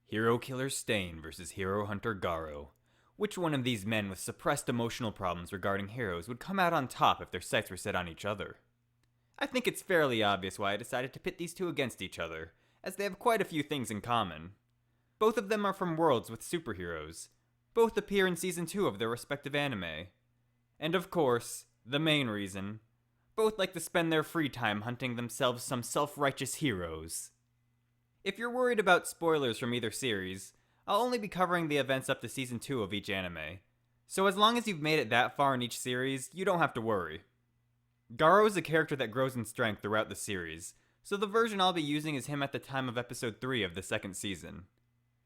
Hero Killer Stain versus Hero Hunter Garou. Which one of these men with suppressed emotional problems regarding heroes would come out on top if their sights were set on each other? I think it's fairly obvious why I decided to pit these two against each other, as they have quite a few things in common. Both of them are from worlds with superheroes. Both appear in Season 2 of their respective anime. And of course, the main reason, both like to spend their free time hunting themselves some self-righteous heroes. If you're worried about spoilers from either series, I'll only be covering the events up to Season 2 of each anime. So as long as you've made it that far in each series, you don't have to worry. Garou is a character that grows in strength throughout the series, so the version I'll be using is him at the time of episode 3 of the second season.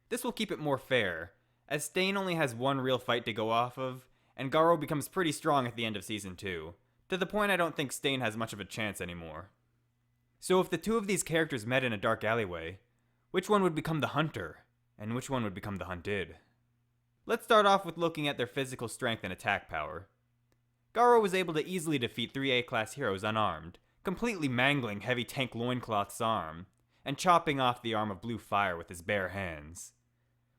This will keep it more fair, as Stain only has one real fight to go off of, and Garou becomes pretty strong at the end of Season 2, to the point I don't think Stain has much of a chance anymore. So if the two of these characters met in a dark alleyway, which one would become the hunter, and which one would become the hunted? Let's start off with looking at their physical strength and attack power. Garou was able to easily defeat 3 A-class heroes unarmed, completely mangling Heavy Tank Loincloth's arm, and chopping off the arm of Blue Fire with his bare hands.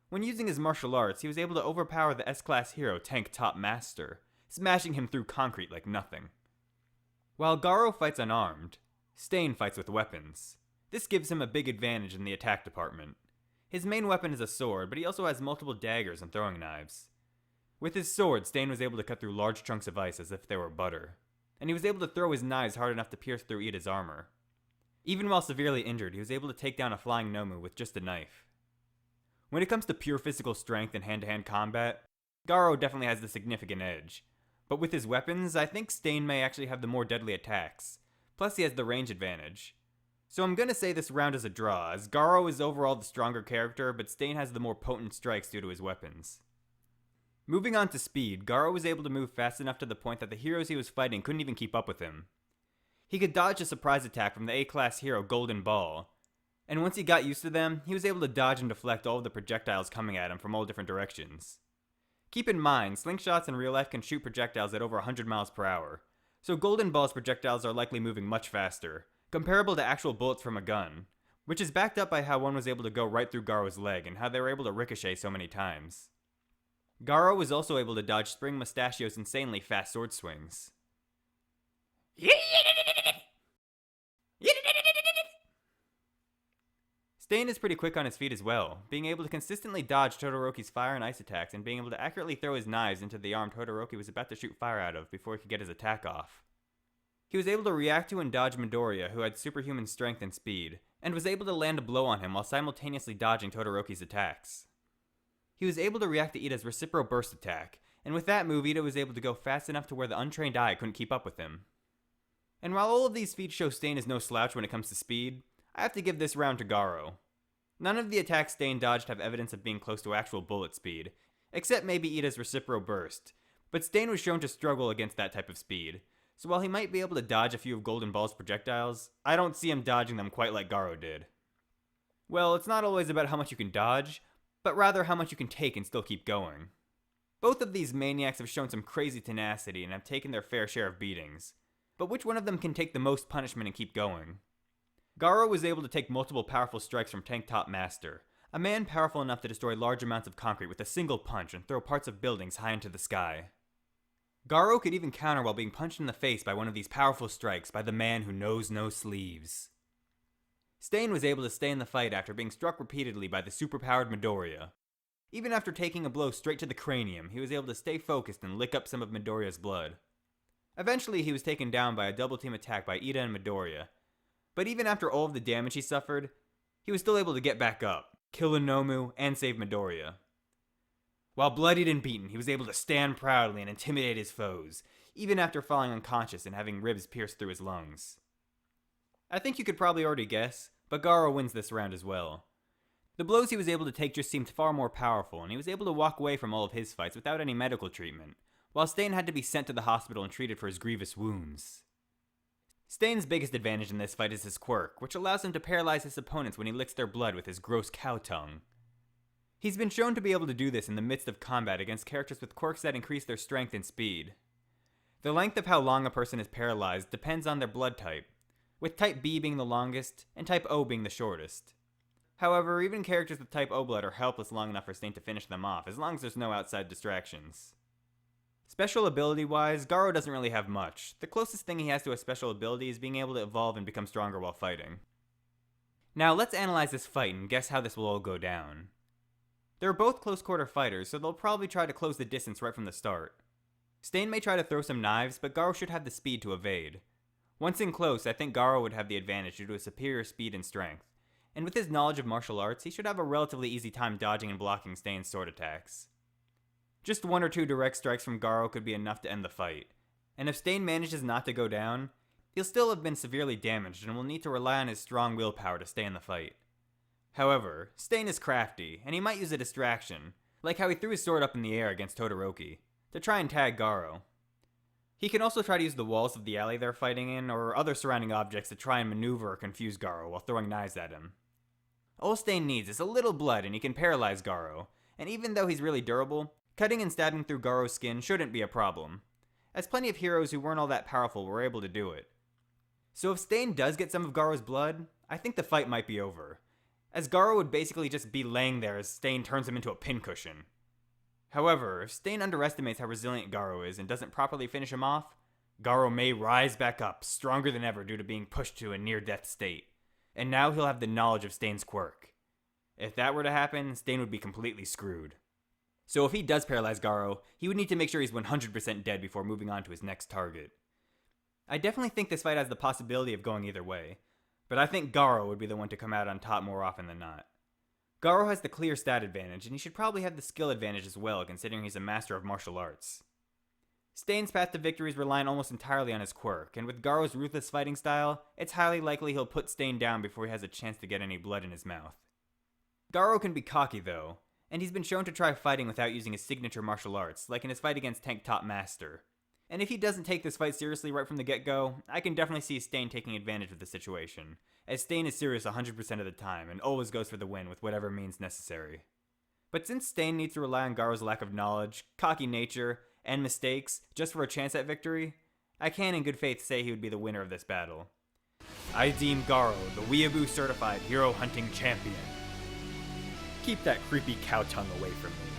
When using his martial arts, he was able to overpower the S-class hero Tank Top Master, smashing him through concrete like nothing. While Garou fights unarmed, Stain fights with weapons. This gives him a big advantage in the attack department. His main weapon is a sword, but he also has multiple daggers and throwing knives. With his sword, Stain was able to cut through large chunks of ice as if they were butter, and he was able to throw his knives hard enough to pierce through Ida's armor. Even while severely injured, he was able to take down a flying Nomu with just a knife. When it comes to pure physical strength and hand-to-hand combat, Garou definitely has the significant edge, but with his weapons, I think Stain may actually have the more deadly attacks, plus he has the range advantage. So I'm gonna say this round is a draw, as Garou is overall the stronger character, but Stain has the more potent strikes due to his weapons. Moving on to speed, Garou was able to move fast enough to the point that the heroes he was fighting couldn't even keep up with him. He could dodge a surprise attack from the A-class hero Golden Ball, and once he got used to them, he was able to dodge and deflect all of the projectiles coming at him from all different directions. Keep in mind, slingshots in real life can shoot projectiles at over 100 miles per hour, so Golden Ball's projectiles are likely moving much faster, comparable to actual bullets from a gun, which is backed up by how one was able to go right through Garou's leg and how they were able to ricochet so many times. Garou was also able to dodge Spring Mustachio's insanely fast sword swings. Stain is pretty quick on his feet as well, being able to consistently dodge Todoroki's fire and ice attacks and being able to accurately throw his knives into the arm Todoroki was about to shoot fire out of before he could get his attack off. He was able to react to and dodge Midoriya, who had superhuman strength and speed, and was able to land a blow on him while simultaneously dodging Todoroki's attacks. He was able to react to Ida's Recipro Burst attack, and with that move Ida was able to go fast enough to where the untrained eye couldn't keep up with him. And while all of these feats show Stain is no slouch when it comes to speed, I have to give this round to Garou. None of the attacks Stain dodged have evidence of being close to actual bullet speed, except maybe Ida's Recipro Burst, but Stain was shown to struggle against that type of speed, so while he might be able to dodge a few of Golden Ball's projectiles, I don't see him dodging them quite like Garou did. Well, it's not always about how much you can dodge, but rather how much you can take and still keep going. Both of these maniacs have shown some crazy tenacity and have taken their fair share of beatings, but which one of them can take the most punishment and keep going? Garou was able to take multiple powerful strikes from Tank Top Master, a man powerful enough to destroy large amounts of concrete with a single punch and throw parts of buildings high into the sky. Garou could even counter while being punched in the face by one of these powerful strikes by the man who knows no sleeves. Stain was able to stay in the fight after being struck repeatedly by the superpowered Midoriya. Even after taking a blow straight to the cranium, he was able to stay focused and lick up some of Midoriya's blood. Eventually, he was taken down by a double team attack by Ida and Midoriya, but even after all of the damage he suffered, he was still able to get back up, kill a Nomu, and save Midoriya. While bloodied and beaten, he was able to stand proudly and intimidate his foes, even after falling unconscious and having ribs pierced through his lungs. I think you could probably already guess, but Garou wins this round as well. The blows he was able to take just seemed far more powerful, and he was able to walk away from all of his fights without any medical treatment, while Stain had to be sent to the hospital and treated for his grievous wounds. Stain's biggest advantage in this fight is his quirk, which allows him to paralyze his opponents when he licks their blood with his gross cow tongue. He's been shown to be able to do this in the midst of combat against characters with quirks that increase their strength and speed. The length of how long a person is paralyzed depends on their blood type, with type B being the longest and type O being the shortest. However, even characters with type O-Blood are helpless long enough for Stain to finish them off, as long as there's no outside distractions. Special ability-wise, Garou doesn't really have much. The closest thing he has to a special ability is being able to evolve and become stronger while fighting. Now let's analyze this fight and guess how this will all go down. They're both close-quarter fighters, so they'll probably try to close the distance right from the start. Stain may try to throw some knives, but Garou should have the speed to evade. Once in close, I think Garou would have the advantage due to his superior speed and strength, and with his knowledge of martial arts, he should have a relatively easy time dodging and blocking Stain's sword attacks. Just 1 or 2 direct strikes from Garou could be enough to end the fight, and if Stain manages not to go down, he'll still have been severely damaged and will need to rely on his strong willpower to stay in the fight. However, Stain is crafty, and he might use a distraction, like how he threw his sword up in the air against Todoroki, to try and tag Garou. He can also try to use the walls of the alley they're fighting in, or other surrounding objects to try and maneuver or confuse Garou while throwing knives at him. All Stain needs is a little blood and he can paralyze Garou, and even though he's really durable, cutting and stabbing through Garou's skin shouldn't be a problem, as plenty of heroes who weren't all that powerful were able to do it. So if Stain does get some of Garou's blood, I think the fight might be over, as Garou would basically just be laying there as Stain turns him into a pincushion. However, if Stain underestimates how resilient Garou is and doesn't properly finish him off, Garou may rise back up, stronger than ever due to being pushed to a near-death state, and now he'll have the knowledge of Stain's quirk. If that were to happen, Stain would be completely screwed. So if he does paralyze Garou, he would need to make sure he's 100% dead before moving on to his next target. I definitely think this fight has the possibility of going either way, but I think Garou would be the one to come out on top more often than not. Garou has the clear stat advantage, and he should probably have the skill advantage as well, considering he's a master of martial arts. Stain's path to victory is relying almost entirely on his quirk, and with Garou's ruthless fighting style, it's highly likely he'll put Stain down before he has a chance to get any blood in his mouth. Garou can be cocky though, and he's been shown to try fighting without using his signature martial arts, like in his fight against Tank Top Master. And if he doesn't take this fight seriously right from the get-go, I can definitely see Stain taking advantage of the situation, as Stain is serious 100% of the time and always goes for the win with whatever means necessary. But since Stain needs to rely on Garou's lack of knowledge, cocky nature, and mistakes just for a chance at victory, I can in good faith say he would be the winner of this battle. I deem Garou the Weeaboo Certified Hero Hunting Champion. Keep that creepy cow tongue away from me.